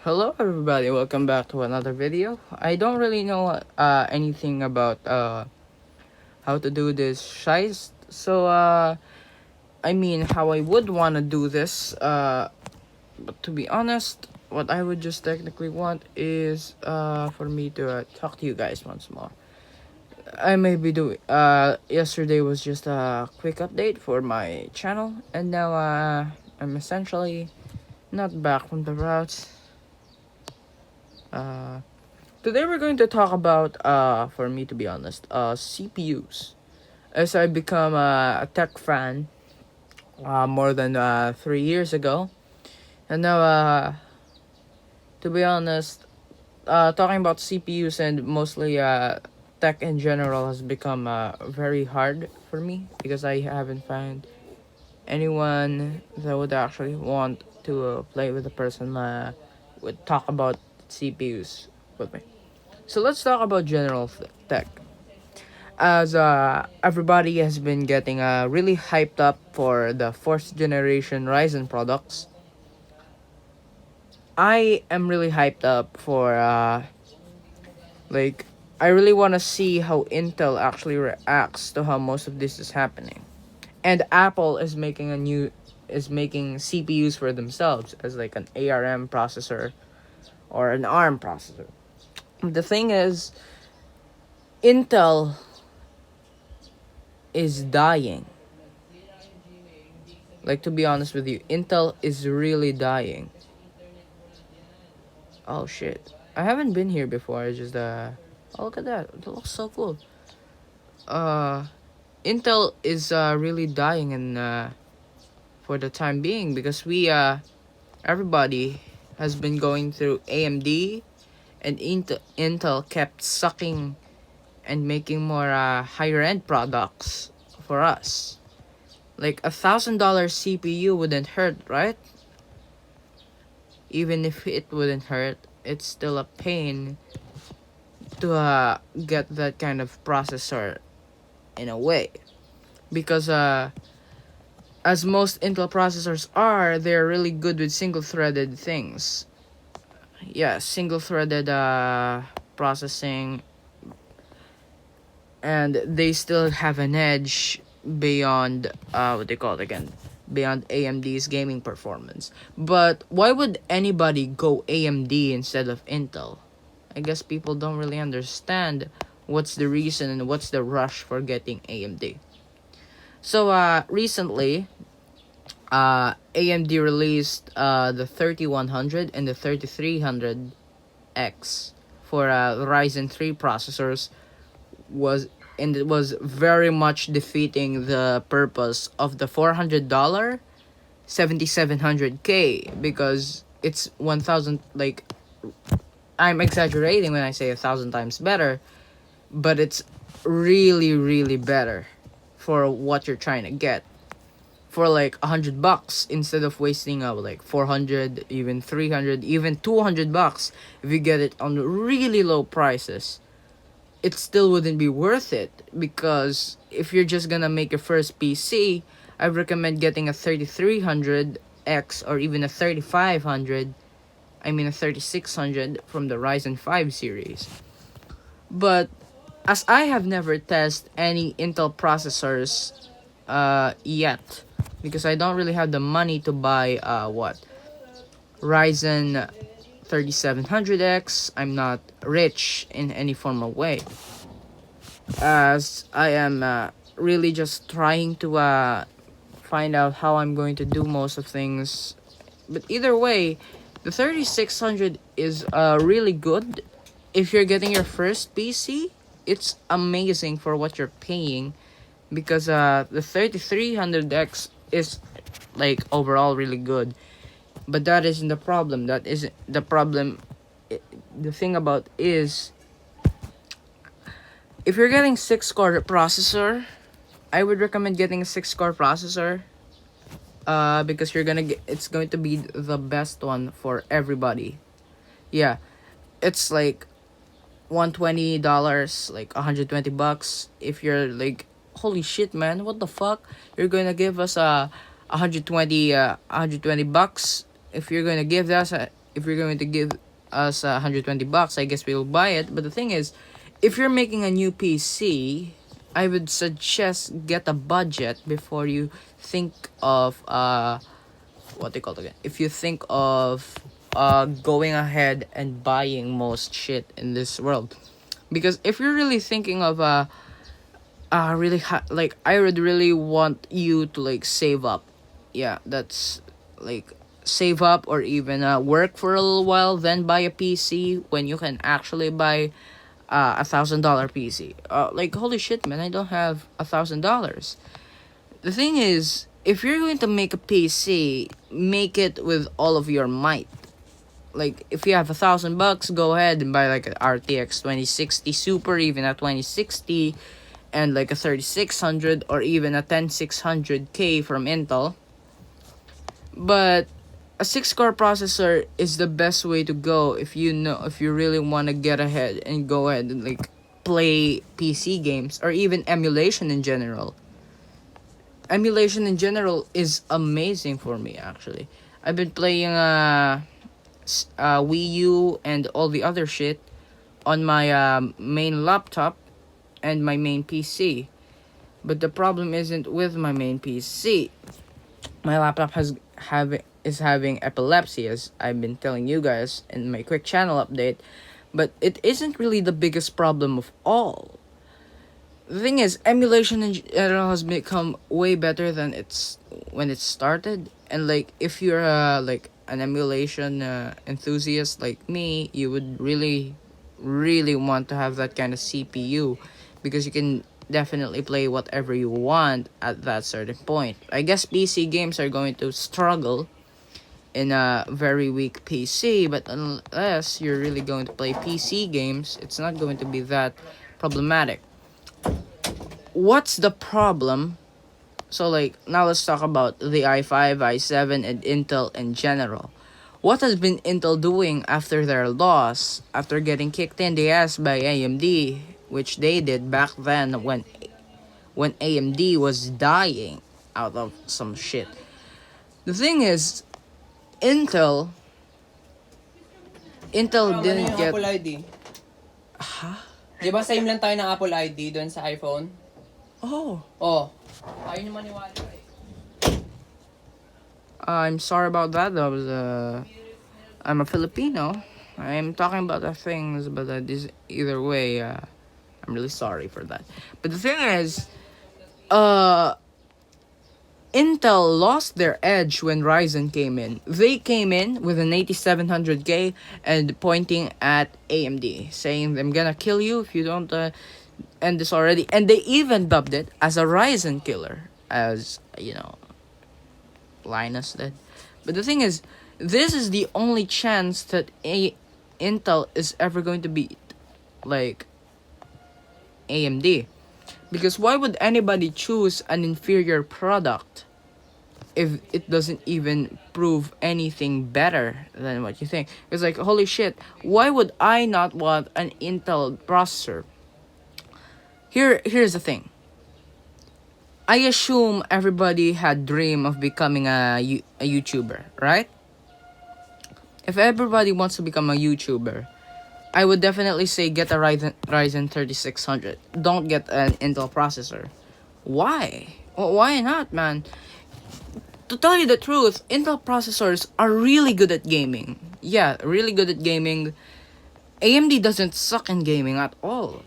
Hello everybody, welcome back to another video. I don't really know anything about how to do this shice. So I mean how I would want to do this, but to be honest, what I would just technically want is for me to talk to you guys once more. I may be doing yesterday was just a quick update for my channel, and now I'm essentially not back from the routes. uh Today we're going to talk about, for me to be honest, CPUs. As I become a tech fan more than 3 years ago, and now, to be honest, talking about CPUs and mostly tech in general has become very hard for me because I haven't found anyone that would actually want to play with a person would talk about CPUs with me. So let's talk about general tech. As everybody has been getting really hyped up for the fourth generation Ryzen products, I am really hyped up for like I really want to see how Intel actually reacts to how most of this is happening. And Apple is making CPUs for themselves as like an ARM processor or an ARM processor. The thing is, Intel is dying. Like, to be honest with you, Intel is really dying. Oh shit. I haven't been here before. I just oh, look at that. It looks so cool. Uh Intel is really dying, and for the time being, because we everybody has been going through AMD, and Intel kept sucking and making more higher end products for us. Like $1,000 CPU wouldn't hurt, right? Even if it wouldn't hurt, it's still a pain to get that kind of processor in a way, because as most Intel processors are, they're really good with single-threaded things. Yeah, single-threaded processing, and they still have an edge beyond what they call it again, beyond AMD's gaming performance. But why would anybody go AMD instead of Intel? I guess people don't really understand what's the reason and what's the rush for getting AMD. So recently, AMD released the 3100 and the 3300X for Ryzen 3 processors, and it was very much defeating the purpose of the $400 7700K, because it's 1000, like, I'm exaggerating when I say 1,000 times better, but it's really, really better for what you're trying to get for like $100 instead of wasting like 400, even 300, even $200 if you get it on really low prices. It still wouldn't be worth it, because if you're just gonna make your first PC, I recommend getting a 3300X or even a 3500. I mean a 3600 from the Ryzen 5 series. But as I have never tested any Intel processors yet, because I don't really have the money to buy Ryzen 3700X. I'm not rich in any formal way, as I am really just trying to find out how I'm going to do most of things. But either way, the 3600 is really good. If you're getting your first PC, it's amazing for what you're paying, because the 3300X is like overall really good. But that isn't the problem. That isn't the problem. The thing about is, if you're getting 6-core processor, I would recommend getting a 6-core processor, because it's going to be the best one for everybody. Yeah, it's like $120, like $120. If you're like, holy shit, man, what the fuck? You're gonna give us $120 bucks. If you're gonna give us if you're going to give us $120, I guess we'll buy it. But the thing is, if you're making a new PC, I would suggest get a budget before you think of what they call it again. If you think of going ahead and buying most shit in this world, because if you're really thinking of like, I would really want you to like save up. Yeah, that's like save up, or even work for a little while, then buy a PC when you can actually buy $1,000 PC. Like, holy shit, man, I don't have $1,000. The thing is, if you're going to make a PC, make it with all of your might. Like, if you have $1,000, go ahead and buy like an RTX 2060 Super, even a 2060, and like a 3600 or even a 10600K from Intel. But a 6-core processor is the best way to go if you really want to get ahead and go ahead and like play PC games, or even emulation in general. Emulation in general is amazing for me, actually. I've been playing Wii U and all the other shit on my main laptop and my main PC. But the problem isn't with my main PC. My laptop is having epilepsy, as I've been telling you guys in my quick channel update. But it isn't really the biggest problem of all. The thing is, emulation in general has become way better than when it started. And like, if you're like an emulation enthusiast like me, you would really, really want to have that kind of CPU, because you can definitely play whatever you want at that certain point. I guess PC games are going to struggle in a very weak PC, but unless you're really going to play PC games, it's not going to be that problematic. What's the problem? So like, now let's talk about the i5, i7, and Intel in general. What has been Intel doing after their loss, after getting kicked in the ass by AMD, which they did back then when AMD was dying out of some shit? The thing is, Intel didn't get... Apple ID? Huh? Di ba same lang tayo ng Apple ID doon sa iPhone? Oh. Ayaw nyo maniwala eh. I'm sorry about that. I'm a Filipino. I'm talking about the things, but either way, I'm really sorry for that. But the thing is, Intel lost their edge when Ryzen came in. They came in with an 8700K and pointing at AMD, saying, "I'm gonna kill you if you don't end this already." And they even dubbed it as a Ryzen killer, as you know, Linus did. But the thing is, this is the only chance that Intel is ever going to beat, like, AMD. Because why would anybody choose an inferior product if it doesn't even prove anything better than what you think? It's like, holy shit, why would I not want an Intel processor? Here's the thing. I assume everybody had dream of becoming a YouTuber, right? If everybody wants to become a YouTuber, I would definitely say get a Ryzen 3600. Don't get an Intel processor. Why? Why not, man? To tell you the truth, Intel processors are really good at gaming. Yeah, really good at gaming. AMD doesn't suck in gaming at all.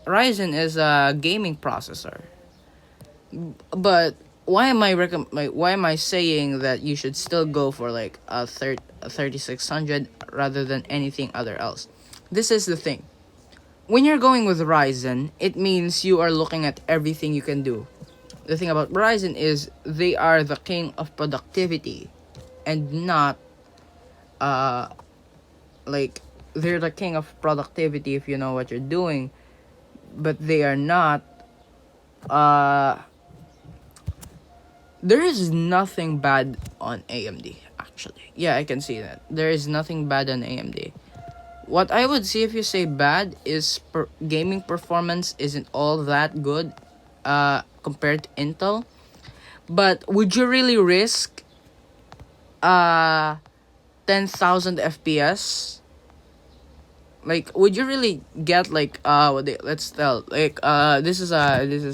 Ryzen is a gaming processor. But why am I saying that you should still go for like a 3600 rather than anything other else? This is the thing. When you're going with Ryzen, it means you are looking at everything you can do. The thing about Ryzen is they are the king of productivity, and not like, they're the king of productivity if you know what you're doing, but they are not there is nothing bad on AMD, actually. Yeah, I can see that. There is nothing bad on AMD. What I would see if you say bad is gaming performance isn't all that good compared to Intel. But would you really risk 10,000 FPS, like, would you really get like let's tell, like, this is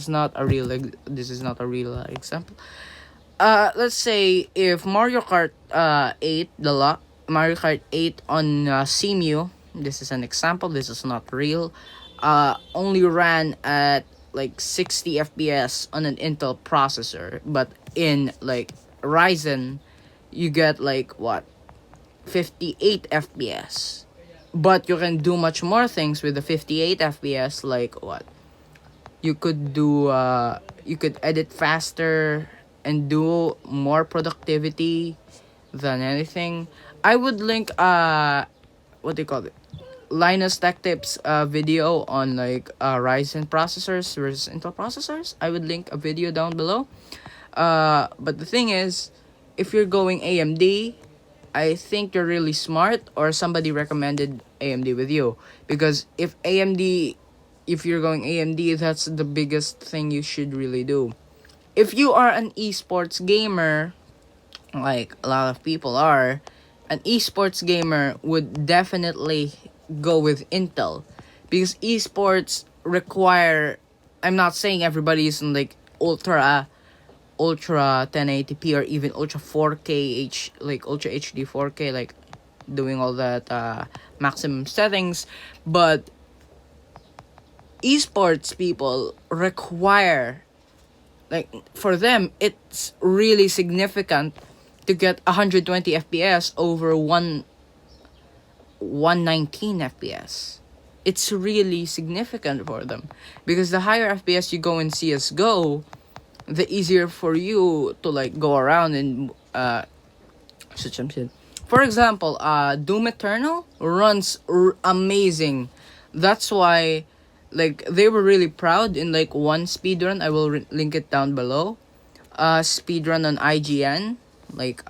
not a real example. Let's say if Mario Kart 8 Deluxe, Mario Kart 8 on CMU, this is an example, this is not real, only ran at like 60 FPS on an Intel processor, but in like Ryzen, you get like what, 58 FPS. But you can do much more things with the 58 FPS, like what? You could do you could edit faster and do more productivity than anything. I would link what do you call it? Linus Tech Tips video on like Ryzen processors versus Intel processors. I would link a video down below. But the thing is, if you're going AMD, I think you're really smart, or somebody recommended AMD with you. Because if you're going AMD, that's the biggest thing you should really do. If you are an esports gamer, like a lot of people are, an esports gamer would definitely go with Intel. Because esports require, I'm not saying everybody is in like ultra 1080p or even ultra 4K like ultra HD 4K, like doing all that maximum settings, but esports people require, like, for them it's really significant to get 120 FPS over 119 FPS. It's really significant for them, because the higher FPS you go in CS:GO, the easier for you to like go around and switch some shit. For example, Doom Eternal runs amazing. That's why, like, they were really proud in like one speedrun. I will link it down below. Speedrun on IGN. Like,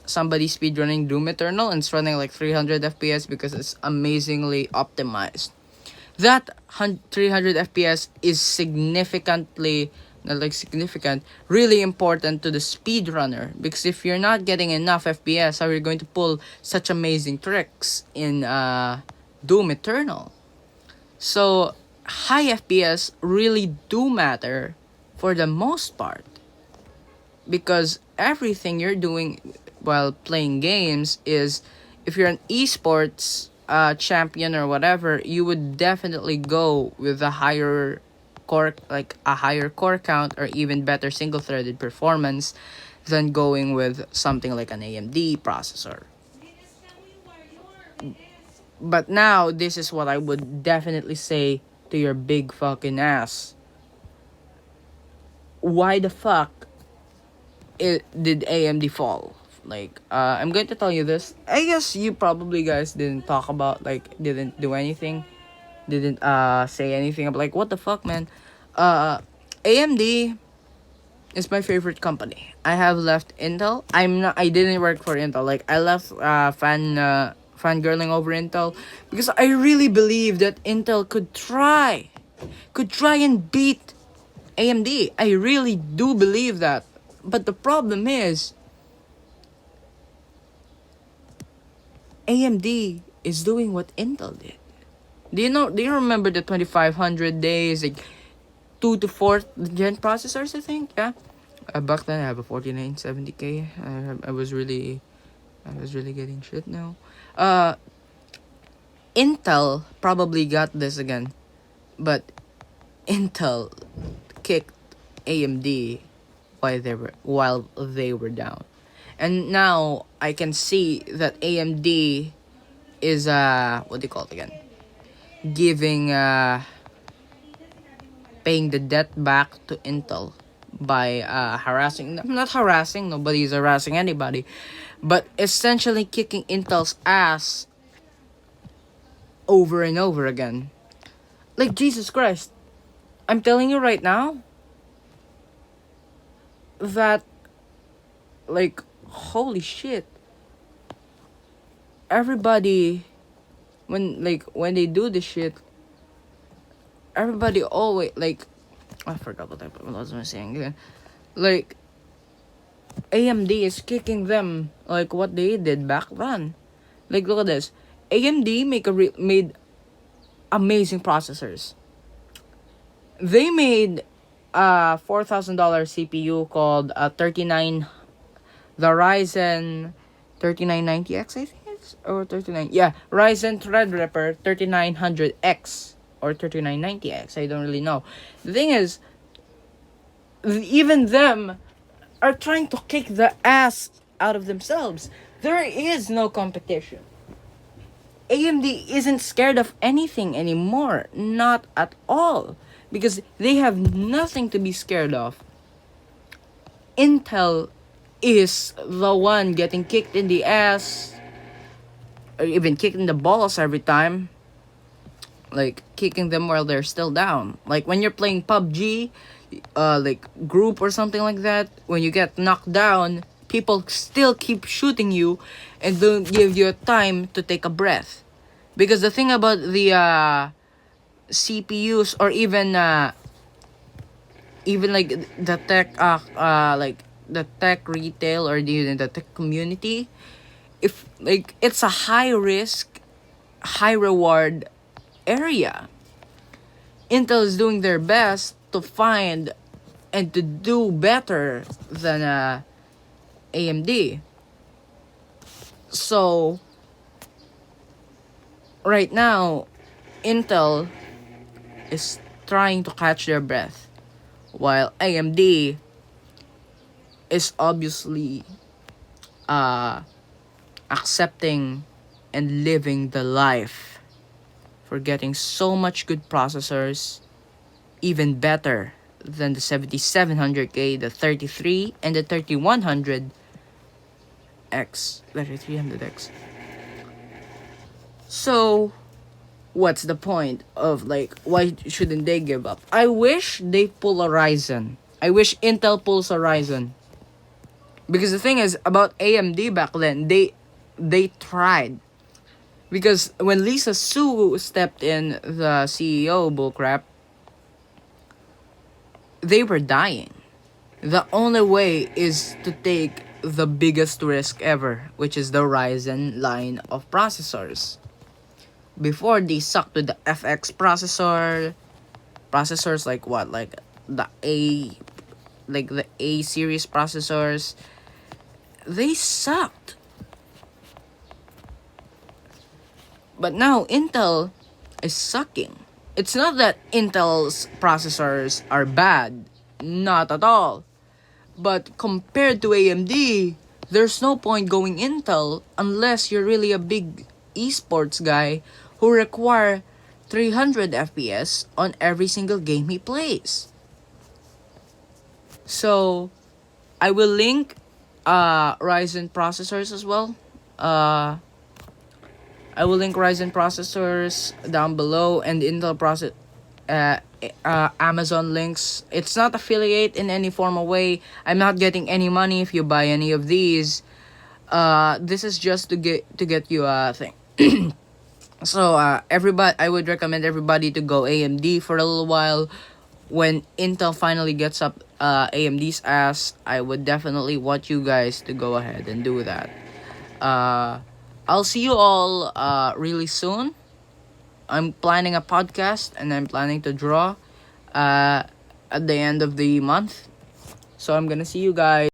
somebody speedrunning Doom Eternal and it's running like 300 FPS because it's amazingly optimized. That 300 FPS is really important to the speedrunner, because if you're not getting enough FPS, how are you going to pull such amazing tricks in Doom Eternal? So high FPS really do matter for the most part, because everything you're doing while playing games is, if you're an esports champion or whatever, you would definitely go with a higher core count, or even better single-threaded performance than going with something like an AMD processor. But now, this is what I would definitely say to your big fucking ass. Why the fuck did AMD fall? Like, I'm going to tell you this. I guess you probably guys didn't talk about, like, didn't do anything, didn't say anything about, like, what the fuck, man. AMD is my favorite company. I have left Intel. I didn't work for Intel. Like, I left fangirling over Intel, because I really believe that Intel could try and beat AMD. I really do believe that. But the problem is, AMD is doing what Intel did. Do you remember the 2500 days, like 2 to 4th gen processors, I think? Yeah. Back then I have a 4970K. I was really getting shit now. Intel probably got this again, but Intel kicked AMD while they were down. And now I can see that AMD is what do you call it again? Giving paying the debt back to Intel by not harassing, nobody's harassing anybody, but essentially kicking Intel's ass over and over again. Like, Jesus Christ. I'm telling you right now that, like, holy shit. Everybody, when they do this shit, everybody always, like, I forgot what I was saying again. Like, AMD is kicking them like what they did back then. Like, look at this. AMD made amazing processors. They made a $4,000 CPU called 39, the Ryzen 3990X, I think it's, or 39, yeah, Ryzen Threadripper 3900X or 3990X, I don't really know. The thing is, even them are trying to kick the ass out of themselves. There is no competition. AMD isn't scared of anything anymore. Not at all. Because they have nothing to be scared of. Intel is the one getting kicked in the ass, or even kicked in the balls every time. Like, kicking them while they're still down. Like, when you're playing PUBG, like, group or something like that, when you get knocked down, people still keep shooting you and don't give you time to take a breath. Because the thing about the CPUs, or even like the tech like the tech retail, or the tech community, if like it's a high risk, high reward area. Intel is doing their best to find and to do better than AMD. So right now, Intel is trying to catch their breath, while AMD is obviously accepting and living the life for getting so much good processors, even better than the 7700K, the 33 and the 3100X, 3300X. So, what's the point of, like, why shouldn't they give up? I wish they pull a Ryzen. I wish Intel pulls a Ryzen. Because the thing is, about AMD back then, they tried. Because when Lisa Su stepped in the CEO bullcrap, they were dying. The only way is to take the biggest risk ever, which is the Ryzen line of processors. Before, they sucked with the FX processors like what, like the A series processors. They sucked. But now Intel is sucking. It's not that Intel's processors are bad, not at all. But compared to AMD, there's no point going Intel unless you're really a big esports guy who require 300 FPS on every single game he plays. So, I will link Ryzen processors as well. I will link Ryzen processors down below, and Intel Amazon links. It's not affiliate in any formal way. I'm not getting any money if you buy any of these. This is just to get you a thing. So everybody, I would recommend everybody to go AMD for a little while. When Intel finally gets up AMD's ass, I would definitely want you guys to go ahead and do that. I'll see you all really soon. I'm planning a podcast, and I'm planning to draw at the end of the month. So I'm gonna see you guys.